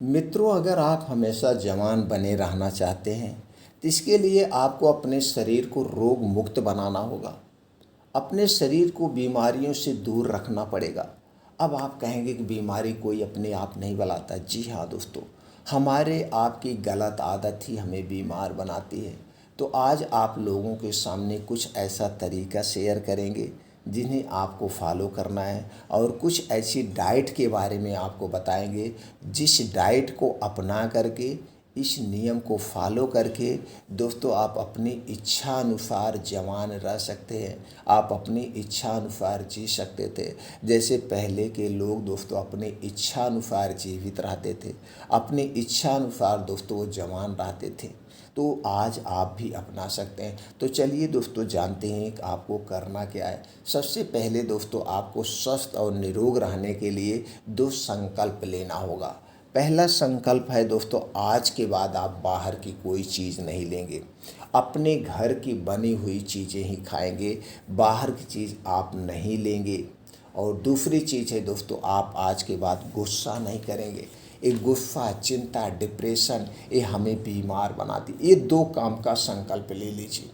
मित्रों, अगर आप हमेशा जवान बने रहना चाहते हैं तो इसके लिए आपको अपने शरीर को रोग मुक्त बनाना होगा। अपने शरीर को बीमारियों से दूर रखना पड़ेगा। अब आप कहेंगे कि बीमारी कोई अपने आप नहीं बुलाता। जी हाँ दोस्तों, हमारे आपकी गलत आदत ही हमें बीमार बनाती है। तो आज आप लोगों के सामने कुछ ऐसा तरीका शेयर करेंगे जिन्हें आपको फॉलो करना है, और कुछ ऐसी डाइट के बारे में आपको बताएंगे जिस डाइट को अपना करके, इस नियम को फॉलो करके दोस्तों आप अपनी इच्छा अनुसार जवान रह सकते हैं। आप अपनी इच्छा अनुसार जी सकते थे। जैसे पहले के लोग दोस्तों अपनी इच्छा अनुसार जीवित रहते थे, अपनी इच्छा अनुसार दोस्तों वो जवान रहते थे। तो आज आप भी अपना सकते हैं। तो चलिए दोस्तों जानते हैं कि आपको करना क्या है। सबसे पहले दोस्तों आपको स्वस्थ और निरोग रहने के लिए दो संकल्प लेना होगा। पहला संकल्प है दोस्तों, आज के बाद आप बाहर की कोई चीज़ नहीं लेंगे, अपने घर की बनी हुई चीज़ें ही खाएंगे, बाहर की चीज़ आप नहीं लेंगे। और दूसरी चीज़ है दोस्तों, आप आज के बाद गुस्सा नहीं करेंगे। ये गुस्सा, चिंता, डिप्रेशन ये हमें बीमार बनाती। ये दो काम का संकल्प ले लीजिए।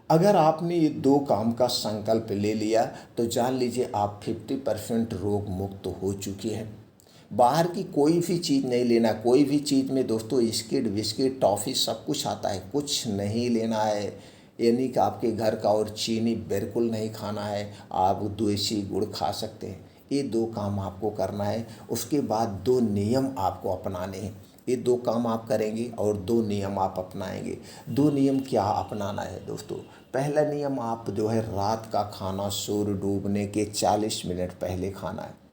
अगर आपने ये दो काम का संकल्प ले लिया तो जान लीजिए आप 50% रोग मुक्त हो चुके हैं। बाहर की कोई भी चीज़ नहीं लेना। कोई भी चीज़ में दोस्तों स्किट बिस्किट टॉफ़ी सब कुछ आता है, कुछ नहीं लेना है। यानी कि आपके घर का और चीनी बिल्कुल नहीं खाना है। आप देसी गुड़ खा सकते हैं। ये दो काम आपको करना है। उसके बाद दो नियम आपको अपनाने हैं। ये दो काम आप करेंगे और दो नियम आप अपनाएंगे। दो नियम क्या अपनाना है दोस्तों? पहला नियम, आप जो है रात का खाना सूर्य डूबने के 40 मिनट पहले खाना है।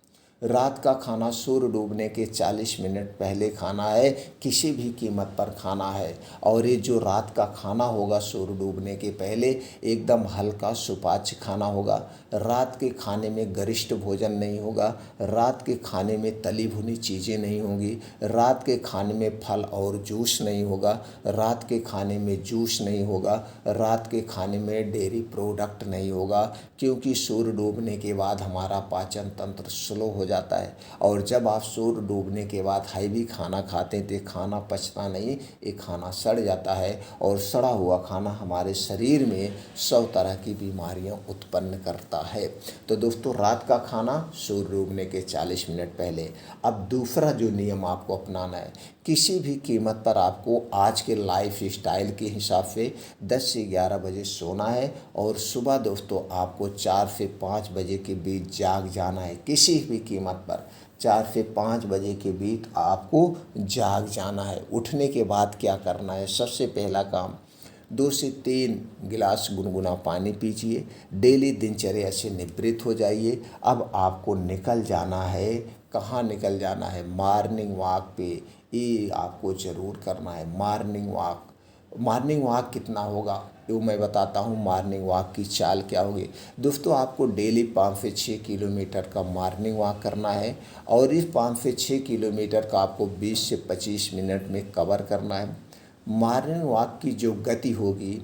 रात का खाना सूर्य डूबने के 40 मिनट पहले खाना है, किसी भी कीमत पर खाना है। और ये जो रात का खाना होगा सूर्य डूबने के पहले, एकदम हल्का सुपाच्य खाना होगा। रात के खाने में गरिष्ठ भोजन नहीं होगा। रात के खाने में तली भुनी चीज़ें नहीं होंगी। रात के खाने में फल और जूस नहीं होगा। रात के खाने में जूस नहीं होगा। रात के खाने में डेयरी प्रोडक्ट नहीं होगा, क्योंकि सूर्य डूबने के बाद हमारा पाचन तंत्र स्लो हो जाता है। और जब आप सूर्य डूबने के बाद हैवी खाना खाते हैं तो खाना पचता नहीं, ये खाना सड़ जाता है। और सड़ा हुआ खाना हमारे शरीर में 100 तरह की बीमारियां उत्पन्न करता है। तो दोस्तों रात का खाना सूर्य डूबने के 40 मिनट पहले। अब दूसरा जो नियम आपको अपनाना है, किसी भी कीमत पर आपको आज के लाइफ स्टाइल के हिसाब से 10 से 11 बजे सोना है। और सुबह दोस्तों आपको 4 से 5 बजे के बीच जाग जाना है। किसी भी कीमत पर 4 से 5 बजे के बीच आपको जाग जाना है। उठने के बाद क्या करना है? सबसे पहला काम, 2 से 3 गिलास गुनगुना पानी पीजिए। डेली दिनचर्या से निवृत्त हो जाइए। अब आपको निकल जाना है। कहाँ निकल जाना है? मॉर्निंग वॉक पे। ये आपको ज़रूर करना है मॉर्निंग वॉक। मॉर्निंग वॉक कितना होगा वो मैं बताता हूँ। मॉर्निंग वॉक की चाल क्या होगी दोस्तों? आपको डेली 5 से 6 किलोमीटर का मॉर्निंग वॉक करना है। और इस 5 से 6 किलोमीटर का आपको 20 से 25 मिनट में कवर करना है। मॉर्निंग वॉक की जो गति होगी,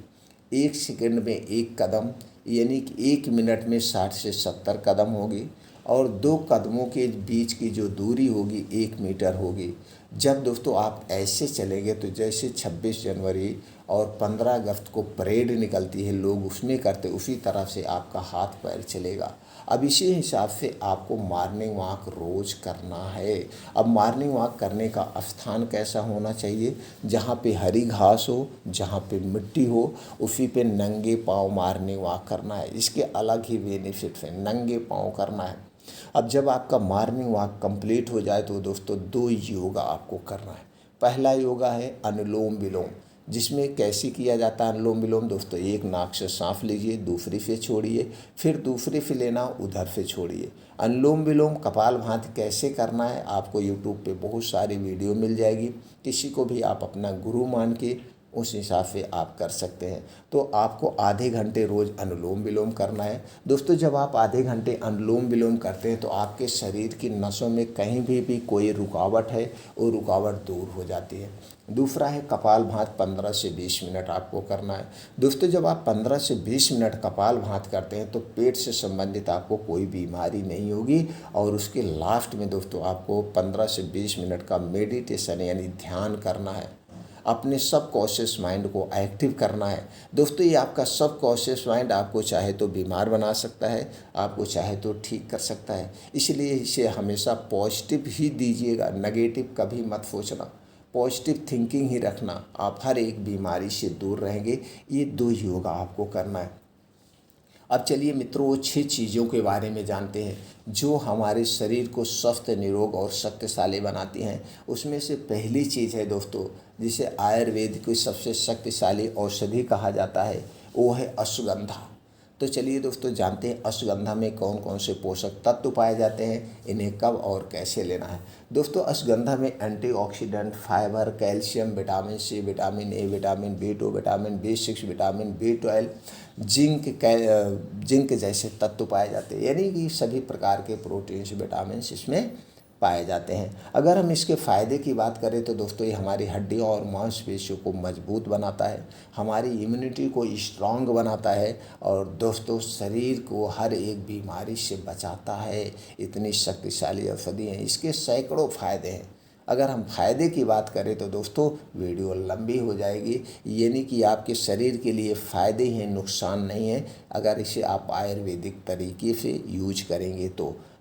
1 सेकंड में 1 कदम, यानी कि 1 मिनट में 60 से 70 कदम होगी। और 2 कदमों के बीच की जो दूरी होगी 1 मीटर होगी। जब दोस्तों आप ऐसे चलेंगे तो जैसे 26 जनवरी और 15 अगस्त को परेड निकलती है, लोग उसमें करते, उसी तरह से आपका हाथ पैर चलेगा। अब इसी हिसाब से आपको मॉर्निंग वॉक रोज़ करना है। अब मॉर्निंग वॉक करने का स्थान कैसा होना चाहिए? जहाँ पे हरी घास हो, जहाँ पे मिट्टी हो, उसी पे नंगे पाँव मॉर्निंग वॉक करना है। इसके अलग ही बेनिफिट्स हैं, नंगे पाँव करना है। अब जब आपका मॉर्निंग वॉक कंप्लीट हो जाए तो दोस्तों 2 योगा आपको करना है। पहला योगा है अनुलोम विलोम, जिसमें कैसे किया जाता है अनुलोम विलोम दोस्तों? एक नाक से सांस लीजिए, दूसरी से छोड़िए, फिर दूसरी से लेना, उधर से छोड़िए। अनुलोम विलोम कपालभाति कैसे करना है आपको यूट्यूब पे बहुत सारी वीडियो मिल जाएगी। किसी को भी आप अपना गुरु मान के उस हिसाब से आप कर सकते हैं। तो आपको आधे घंटे रोज़ अनुलोम विलोम करना है। दोस्तों जब आप आधे घंटे अनुलोम विलोम करते हैं तो आपके शरीर की नसों में कहीं भी कोई रुकावट है वो रुकावट दूर हो जाती है। दूसरा है कपालभाति 15 से 20 मिनट आपको करना है। दोस्तों जब आप 15 से 20 मिनट कपालभाति करते हैं तो पेट से संबंधित आपको कोई बीमारी नहीं होगी। और उसके लास्ट में दोस्तों आपको 15 से 20 मिनट का मेडिटेशन यानी ध्यान करना है। अपने सबकॉन्शियस माइंड को एक्टिव करना है। दोस्तों ये आपका सबकॉन्शियस माइंड आपको चाहे तो बीमार बना सकता है, आपको चाहे तो ठीक कर सकता है। इसलिए इसे हमेशा पॉजिटिव ही दीजिएगा, नेगेटिव कभी मत सोचना। पॉजिटिव थिंकिंग ही रखना, आप हर एक बीमारी से दूर रहेंगे। ये 2 योगा आपको करना है। अब चलिए मित्रों वो 6 चीज़ों के बारे में जानते हैं जो हमारे शरीर को स्वस्थ, निरोग और शक्तिशाली बनाती हैं। उसमें से पहली चीज़ है दोस्तों, जिसे आयुर्वेद की सबसे शक्तिशाली औषधि कहा जाता है, वो है अश्वगंधा। तो चलिए दोस्तों जानते हैं अश्वगंधा में कौन कौन से पोषक तत्व पाए जाते हैं, इन्हें कब और कैसे लेना है। दोस्तों अश्वगंधा में antioxidant, fibre, calcium, vitamin C, vitamin A, vitamin B2, vitamin B6, vitamin B12, zinc जैसे तत्व पाए जाते हैं। यानी कि सभी प्रकार के प्रोटीन्स, विटामिन इसमें पाए जाते हैं। अगर हम इसके फ़ायदे की बात करें तो दोस्तों ये हमारी हड्डियों और मांसपेशियों को मजबूत बनाता है, हमारी इम्यूनिटी को स्ट्रांग बनाता है और दोस्तों शरीर को हर एक बीमारी से बचाता है। इतनी शक्तिशाली औषधि है, इसके सैकड़ों फ़ायदे हैं। अगर हम फ़ायदे की बात करें तो दोस्तों वीडियो लंबी हो जाएगी। ये नहीं कि आपके शरीर के लिए फ़ायदे हैं, नुकसान नहीं है, अगर इसे आप आयुर्वेदिक तरीके से यूज करेंगे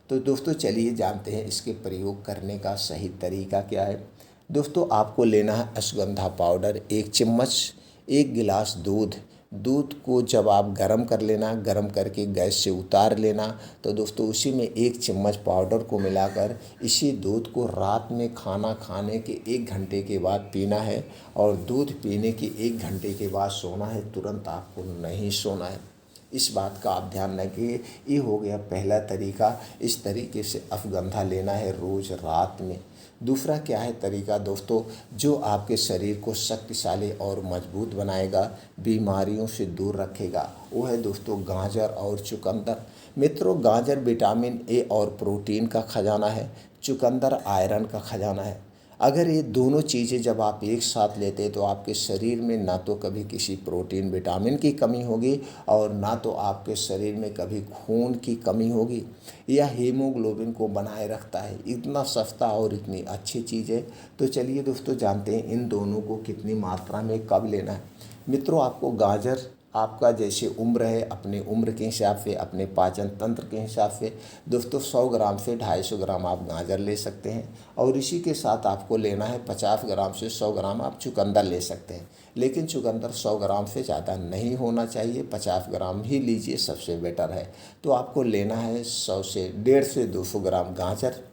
तो दोस्तों चलिए जानते हैं इसके प्रयोग करने का सही तरीका क्या है। दोस्तों आपको लेना है अश्वगंधा पाउडर 1 चम्मच, 1 गिलास दूध को जब आप गर्म कर लेना, गर्म करके गैस से उतार लेना। तो दोस्तों उसी में 1 चम्मच पाउडर को मिलाकर इसी दूध को रात में खाना खाने के 1 घंटे के बाद पीना है और दूध पीने के 1 घंटे के बाद सोना है, तुरंत आपको नहीं सोना है। इस बात का आप ध्यान रखिए। ये हो गया पहला तरीका, इस तरीके से अश्वगंधा लेना है रोज़ रात में। दूसरा क्या है तरीका दोस्तों, जो आपके शरीर को शक्तिशाली और मजबूत बनाएगा, बीमारियों से दूर रखेगा, वो है दोस्तों गाजर और चुकंदर। मित्रों गाजर विटामिन ए और प्रोटीन का खजाना है, चुकंदर आयरन का खजाना है। अगर ये दोनों चीज़ें जब आप एक साथ लेते हैं तो आपके शरीर में ना तो कभी किसी प्रोटीन विटामिन की कमी होगी और ना तो आपके शरीर में कभी खून की कमी होगी। यह हीमोग्लोबिन को बनाए रखता है। इतना सस्ता और इतनी अच्छी चीज़ है। तो चलिए दोस्तों जानते हैं इन दोनों को कितनी मात्रा में कब लेना है। मित्रों आपको गाजर आपका जैसे उम्र है, अपने उम्र के हिसाब से, अपने पाचन तंत्र के हिसाब से दोस्तों 100 ग्राम से 250 ग्राम आप गाजर ले सकते हैं। और इसी के साथ आपको लेना है 50 ग्राम से 100 ग्राम आप चुकंदर ले सकते हैं। लेकिन चुकंदर 100 ग्राम से ज़्यादा नहीं होना चाहिए, 50 ग्राम ही लीजिए, सबसे बेटर है। तो आपको लेना है 100 से 150 से 200 ग्राम गाजर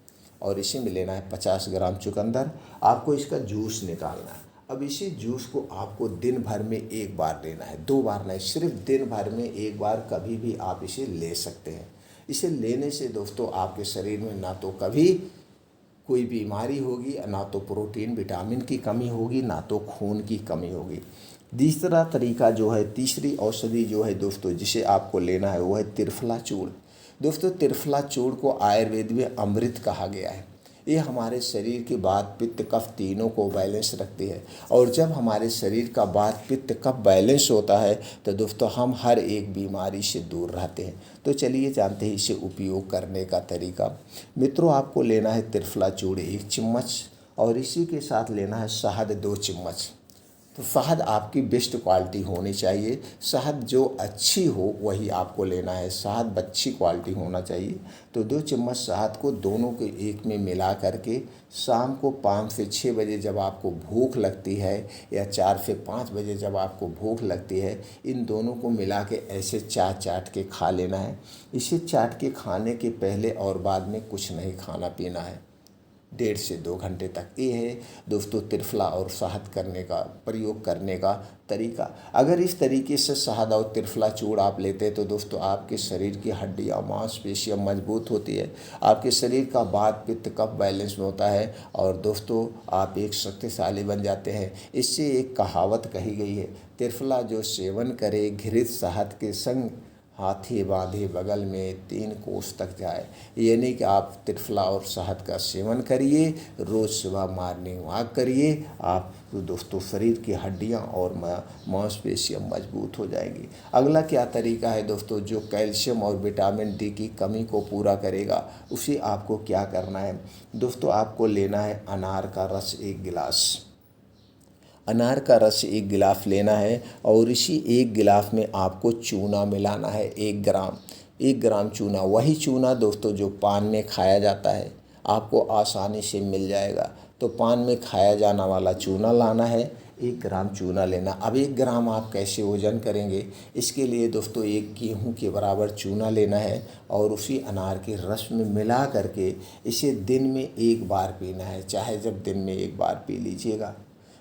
और इसी में लेना है 50 ग्राम चुकंदर। आपको इसका जूस निकालना है। अब इसी जूस को आपको दिन भर में 1 बार लेना है, 2 बार नहीं, सिर्फ दिन भर में 1 बार कभी भी आप इसे ले सकते हैं। इसे लेने से दोस्तों आपके शरीर में ना तो कभी कोई बीमारी होगी, ना तो प्रोटीन विटामिन की कमी होगी, ना तो खून की कमी होगी। तीसरा तरीका जो है, तीसरी औषधि जो है दोस्तों जिसे आपको लेना है वो है त्रिफला चूर्ण। दोस्तों त्रिफला चूर्ण को आयुर्वेद में अमृत कहा गया है। ये हमारे शरीर की वात पित्त कफ तीनों को बैलेंस रखती है। और जब हमारे शरीर का वात पित्त कफ बैलेंस होता है तो दोस्तों हम हर एक बीमारी से दूर रहते हैं। तो चलिए जानते हैं इसे उपयोग करने का तरीका। मित्रों आपको लेना है त्रिफला चूर्ण 1 चम्मच और इसी के साथ लेना है शहद 2 चम्मच। तो शहद आपकी बेस्ट क्वालिटी होनी चाहिए, शहद जो अच्छी हो वही आपको लेना है, शहद अच्छी क्वालिटी होना चाहिए। तो 2 चम्मच शहद को दोनों के एक में मिला करके शाम को 5 से 6 बजे जब आपको भूख लगती है या 4 से 5 बजे जब आपको भूख लगती है, इन दोनों को मिला के ऐसे चाट के खा लेना है। इसे चाट के खाने के पहले और बाद में कुछ नहीं खाना पीना है। 1.5 से 2 घंटे तक। ये है दोस्तों त्रिफला और शहद करने का प्रयोग करने का तरीका। अगर इस तरीके से शहद और त्रिफला चूर्ण आप लेते हैं तो दोस्तों आपके शरीर की हड्डियाँ मांसपेशियाँ मजबूत होती है, आपके शरीर का वात पित्त कफ बैलेंस में होता है और दोस्तों आप एक शक्तिशाली बन जाते हैं। इससे एक कहावत कही गई है, त्रिफला जो सेवन करे घृत शहद के संग, हाथी बांधे बगल में 3 कोस तक जाए। यानी कि आप त्रिफला और शहद का सेवन करिए, रोज़ सुबह मॉर्निंग वॉक करिए, आप तो दोस्तों शरीर की हड्डियां और मांसपेशियां मजबूत हो जाएंगी। अगला क्या तरीका है दोस्तों, जो कैल्शियम और विटामिन डी की कमी को पूरा करेगा, उसे आपको क्या करना है दोस्तों, आपको लेना है अनार का रस 1 गिलास। अनार का रस 1 गिलास लेना है और इसी 1 गिलास में आपको चूना मिलाना है 1 ग्राम। 1 ग्राम चूना, वही चूना दोस्तों जो पान में खाया जाता है, आपको आसानी से मिल जाएगा। तो पान में खाया जाना वाला चूना लाना है, 1 ग्राम चूना लेना। अब 1 ग्राम आप कैसे वजन करेंगे, इसके लिए दोस्तों 1 गेहूं के बराबर चूना लेना है और उसी अनार के रस में मिला करके इसे दिन में 1 बार पीना है, चाहे जब दिन में 1 बार पी लीजिएगा।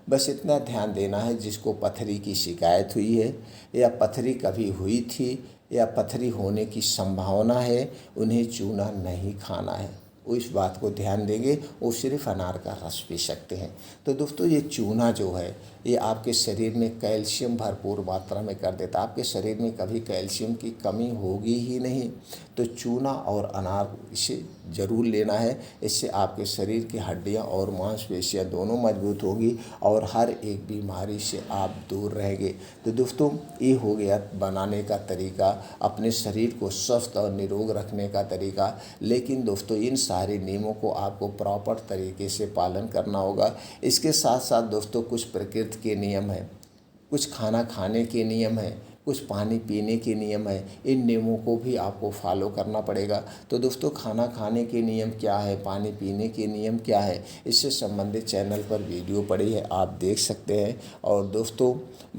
बस इतना ध्यान देना है, जिसको पथरी की शिकायत हुई है या पथरी कभी हुई थी या पथरी होने की संभावना है, उन्हें चूना नहीं खाना है। वो इस बात को ध्यान देंगे, वो सिर्फ अनार का रस पी सकते हैं। तो दोस्तों ये चूना जो है ये आपके शरीर में कैल्शियम भरपूर मात्रा में कर देता है, आपके शरीर में कभी कैल्शियम की कमी होगी ही नहीं। तो चूना और अनार इसे ज़रूर लेना है, इससे आपके शरीर की हड्डियां और मांसपेशियां दोनों मजबूत होगी और हर एक बीमारी से आप दूर रहेंगे। तो दोस्तों ये हो गया बनाने का तरीका, अपने शरीर को स्वस्थ और निरोग रखने का तरीका। लेकिन दोस्तों इन सारे नियमों को आपको प्रॉपर तरीके से पालन करना होगा। इसके साथ साथ दोस्तों कुछ प्रकृति के नियम हैं, कुछ खाना खाने के नियम हैं, कुछ पानी पीने के नियम है, इन नियमों को भी आपको फॉलो करना पड़ेगा। तो दोस्तों खाना खाने के नियम क्या है, पानी पीने के नियम क्या है, इससे संबंधित चैनल पर वीडियो पड़ी है, आप देख सकते हैं। और दोस्तों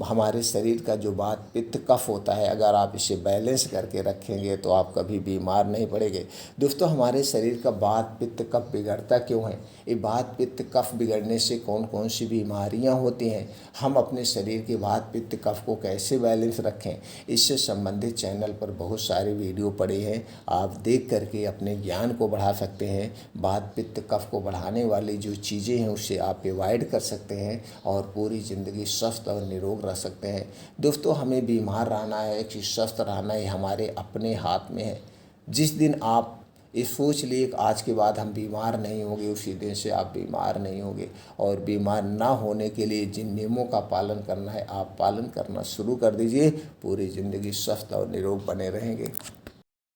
हमारे शरीर का जो वात पित्त कफ होता है, अगर आप इसे बैलेंस करके रखेंगे तो आप कभी बीमार नहीं पड़ेंगे। दोस्तों हमारे शरीर का वात पित्त कफ बिगड़ता क्यों है, ये वात पित्त कफ बिगड़ने से कौन कौन सी बीमारियां होती हैं, हम अपने शरीर के वात पित्त कफ को कैसे बैलेंस रखें, इससे संबंधित चैनल पर बहुत सारे वीडियो पड़े हैं, आप देख करके अपने ज्ञान को बढ़ा सकते हैं। वात पित्त कफ को बढ़ाने वाली जो चीज़ें हैं उससे आप अवॉइड कर सकते हैं और पूरी ज़िंदगी स्वस्थ और निरोग रह सकते हैं। दोस्तों हमें बीमार रहना है कि स्वस्थ रहना है, हमारे अपने हाथ में है। जिस दिन आप ये सोच लिए कि आज के बाद हम बीमार नहीं होंगे, उसी दिन से आप बीमार नहीं होंगे। और बीमार ना होने के लिए जिन नियमों का पालन करना है आप पालन करना शुरू कर दीजिए, पूरी ज़िंदगी स्वस्थ और निरोग बने रहेंगे।